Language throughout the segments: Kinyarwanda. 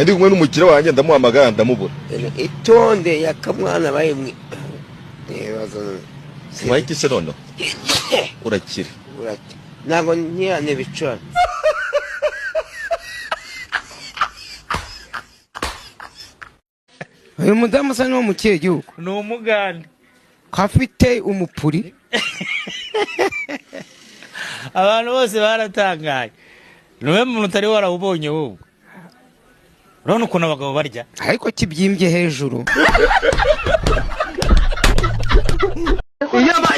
ndi kumwe n'umukire wanjye ndamuhamagara ndamubura itonde yakamwana bayimwe Mike se nono urakire ntabwo nyane bicana uyu mudamu usa n'uwo mu kihe gihugu ni umugande kafite umupuri abantu bose baratangaye niwe muntu utari warawubonye wowe urabona ukuntu abagabo barya ariko kibyimbye hejuru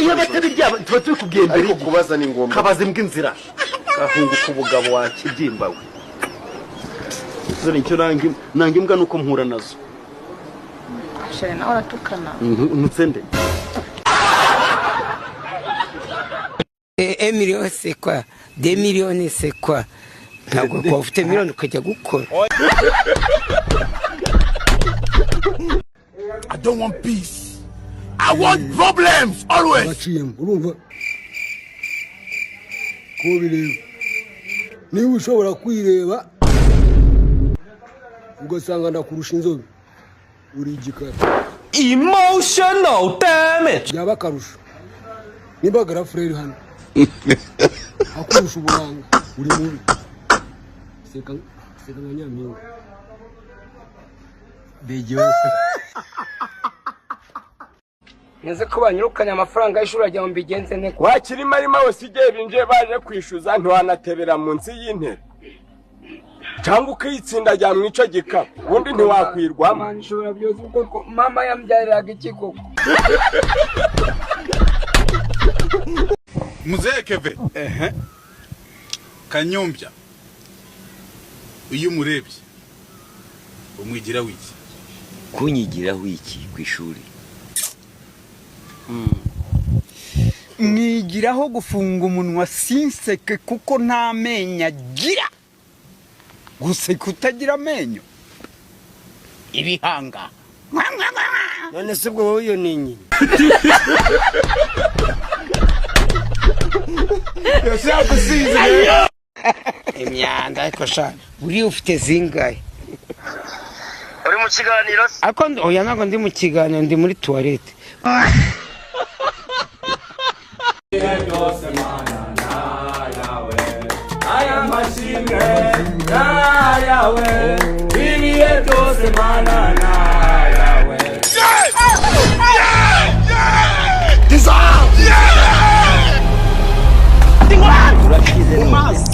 iyo batabirya tuba turi kubwiye mbere ariko kubaza ni ngombwa kabaze mbwa inzira gahunguka ubugabo wakibyimba we zore icyo nange imbwa nuko mpura nazo share nawe aratukana nutsende million c'est quoi 2 millions c'est quoi ntabwo ko ufite miliyoni ukajya gukora I don't want peace. I want problems always. Baciyemo urumva ko bireba niba ushobora kwireba ugasanga ndakurusha inzobe uri igikara Emotional damage. yaba akarusho niba garafureri hano akurusha uburanga uri mubi seka nka nyampinga begewe neze ko banyirukanye amafaranga y'ishuri ajya mu bigenze ne wakiri marima wose igihe binjiye baje kwishyuza ntiwanatebera munsi y'intebe cyangwa ukitsinda rya mwico gikapu ubundi ntiwakwirwamo nshobora byose kuko mama yambyariraga iki koko Mzee Keve. Kanyombya. Uyu murebye. Umwigira wiki. Kunyigira wiki kwishuri. Mwigiraho gufunga umunwa sinseke kuko nta menya agira. Guseka utagira amenyo. Ibihanga. none se bwo wowe iyo ninyi imyanda ariko sha uri ufite zingahe uri mu kiganiro ariko oya ntabwo ndi mu kiganiro ndi muri toilette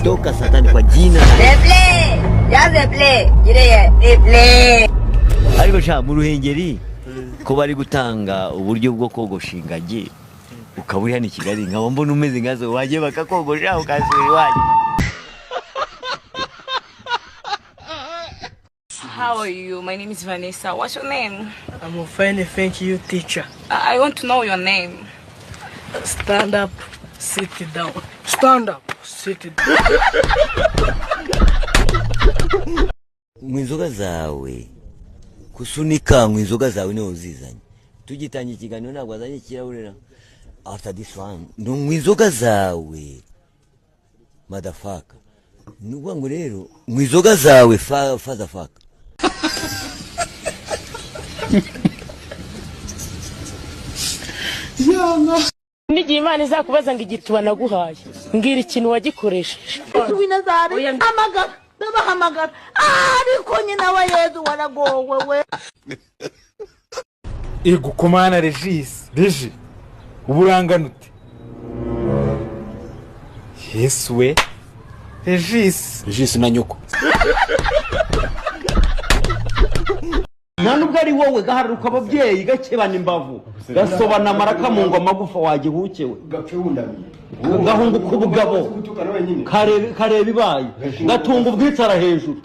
Toka satani kwa jina. replay ya replay gireye replay Ariko sha mu Ruhengeri ko bari gutanga uburyo bwo kogosha ingagi ukaburi hano i Kigali nkaba mbona umeze ngazo waje bakakogosha ukasubira iwanyu. How are you? My name is Vanessa. What's your name? I'm fine, thank you, teacher. I want to know your name. Stand up, sit down. Stand up, sit down. Mwizoga zawe kusunika mwizoga zawe niho zizanye tugitanye ikiganiro ntabwo azanye kirahurira after this one no mwizoga zawe madafaka nubwo ngo rero mwizoga zawe faza faka N'igihe Imana izakubaza ngo igituba naguhaye mbwira ikintu wagikoresheje Winazari amagara ndabahamagara ariko nyina wa Yezu waragowe we Ego komana Regis Regi uburanganute Yesu we Regis na nyoko nubwo ari wowe gaharuka ababyeyi gakebana imbavu gasobana amaraka mu ngoma gufa wagihukewe gahunguka ubugabo kareba ibaye gatunga ubwicara hejuru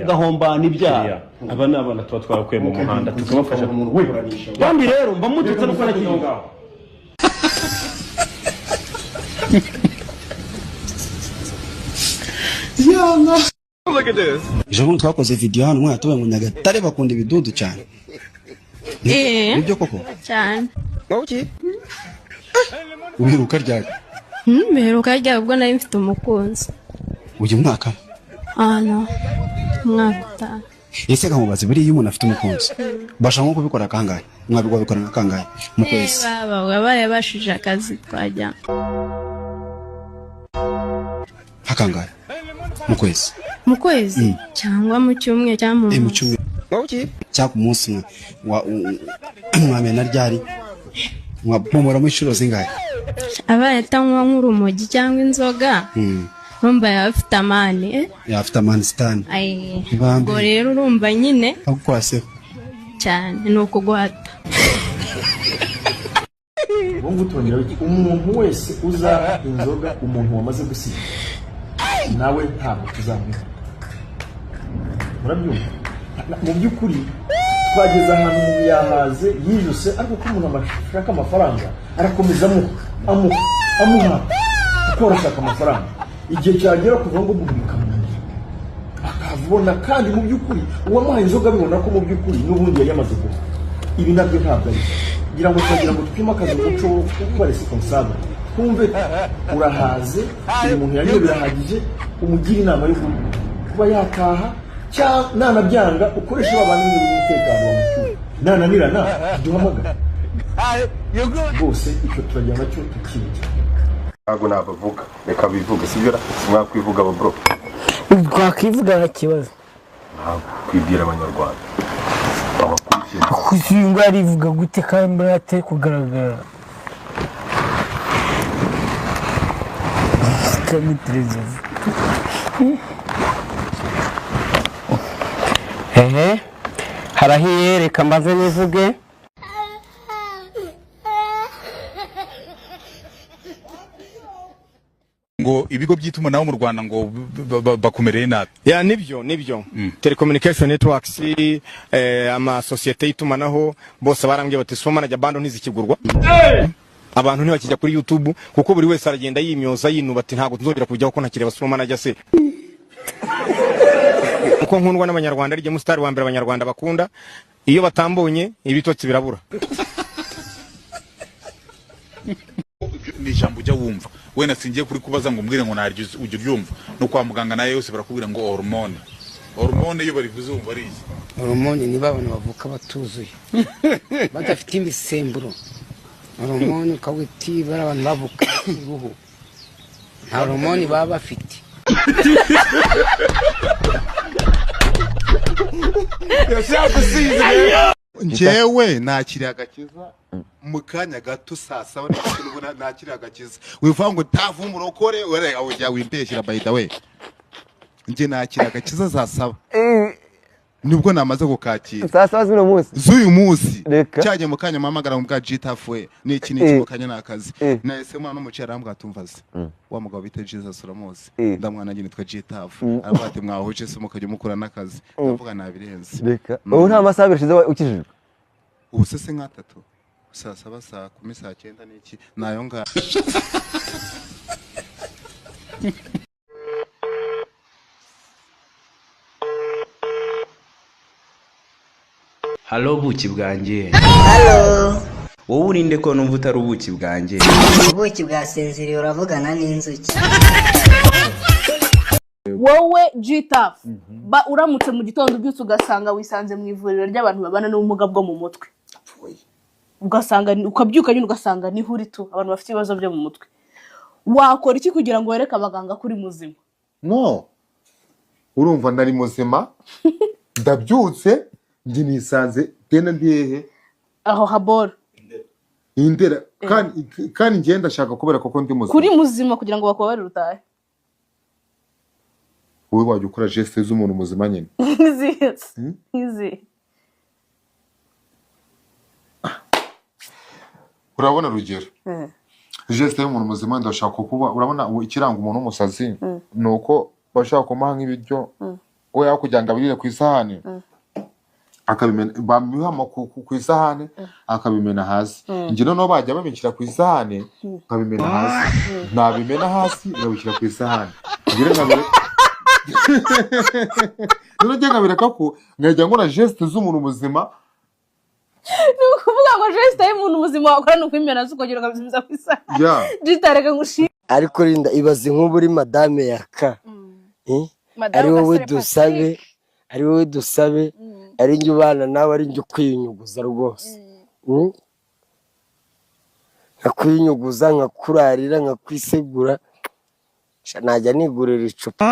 gahombana ibyaha aba ni abana tuba twarakuye mu muhanda tukabafasha kandi rero mba mututse no kora kintu ejo bundi twakoze video hano mwana tuba mu Nyagatare bakunda ibidudu cyane nibyo koko cyane okay ubiruka ryari mperuka ryari ubwo nari mfite umukunzi uyu mwaka no mwaka utaha. ese kamubaze buri iyo umuntu afite umukunzi basha nko kubikora kangahe mwabikora kangahe mu kwezi baba wabaye bashije akazi twajya hakangahe mu kwezi cyangwa mu cyumweru cyangwa mu cyumweru cyangwa umunsi wa mwamena ryari mwapomora mu inshuro zingahe abaye tanywa nk'urumogi cyangwa inzoga urumva yafite amani yafite amani sitani ngo rero urumva nyine akwase cyane nuko guhata umuntu wese uza inzoga umuntu wamaze gusiga nawe ntabwo tuzamwita murabyumva mu by'ukuri twageze ahantu umuntu yahaze yijuse ariko ko umuntu ashaka amafaranga arakomeza amuha kuko arashaka amafaranga igihe cyagera kuva ngo umuntu bikamunanira akavuna kandi mu by'ukuri uwamuhaye inzoga abibona ko mu by'ukuri n'ubundi yari yamaze guha ibi nabyo ntabwo ari kugira ngo twagira ngo twimakaze umuco wo kuba responsable twumve urahaze uyu muntu yariye birahagije umugira inama yo kuba yataha cyangwa nanabyanga ukoresha babandi b'umutekano wa mucyuro nananirana duhamagara rwose icyo turagira nacyo tukibuke ntabwo nabavuga reka bivuge sibyo mwakwivuga abo bro twakwivuga nta kibazo kwibwira abanyarwanda kuzinga rivuga gute kandi mbona atari kugaragara kamitereza harahiye reka mbaze nivuge ngo ibigo by'itumanaho mu Rwanda ngo bakumereye nabi ya nibyo telecommunication networks ama societe y'itumanaho bose barambye bati soma na bando ntizikigurwa abantu ntibakijya kuri YouTube kuko buri wese aragenda yimyoza yinuba ati ntago tuzongera kujyaho ko ntakireba soma najya se uko nkundwa n'abanyarwanda ari je mustari wa mbere abanyarwanda bakunda iyo batambonye ibitotsi birabura ni jambo ujya wumva wena singiye kuri kubaza ngo mbwire ngo naryo ujye uryumva no kwa muganga nayo yose barakubwira ngo hormone iyo barivuze umva ari iki hormone ni babana bavuka batuzuye badafite imisemburo hormone kawiti barabantu bavuka uruhu nta hormone baba bafite njyewe nakiriye agakiza mu kanya gato saa saba n'ubu nakiriye agakiza wivuga ngo utavume urokore ujya wimbeshyira by the way njye nakiriye agakiza saa saba nibwo namaze gukakira saa saba z'uyu munsi cyanye mu kanya mpamagara mu bwa Gitafwe n'iki mu kanya n'akazi nahise mwana n'umuceri arambwa atumvaze wa mugabo bita Jesus uramuzi ndamwana njye nitwa Gitafu aravuga ati mwahuje se mukajya mukura n'akazi ndavuga nabirenze reka ubu nta masaha bishize ukijijwe ubu se nka 3 saa saba saa 10 saa 9 n'iki nayo nga Halo buki bwanjye. Halo. Wowe urinde ko numva utari ubuki bwanjye. Ubuki bwasinziriye uravugana n'inzuki. Wowe Gitaf uramutse mu gitondo byose ugasanga wisanze mu ivuriro ry'abantu babana n'ubumuga bwo mu mutwe. Ugasanga ukabyuka nyine ugasanga ni huri tu abantu bafite ibibazo byo mu mutwe. Wakora iki kugira ngo wereke abaganga kuri muzima? No. Urumva ndari muzima. Ndabyutse njye nisanze tena ndihe aho habora indera kandi ngenda shaka kubera koko ndi muzima kuri muzima kugira ngo bakubare rutahe wowe wajya ukora geste z'umuntu muzima nyine izi urabona rugero geste y'umuntu muzima ndashaka kuba urabona ikiranga umuntu w'umusazi nuko bashaka kumuha nk'ibiryo we yakujyanga birire ku isahani akabimena bamihama ku isahane akabimena hasi ngi no bajya babikira ku isahane akabimena hasi nabimena hasi babikira ku isahane ngire ngabire no njya bireka ko ngajya ngora geste z'umuntu muzima nukuvuga ngo geste y'umuntu muzima wakora no kwimena zukogera kabisubiza ku isahane ya jitareka ngushi ariko rinda ibaze nk'uburi madame yaka ari wowe dusabe ari njye ubana nawe ari njye ukwinyuguza rwose nkakwinyuguza nkakurarira nkakwisegura najya nigurira icupa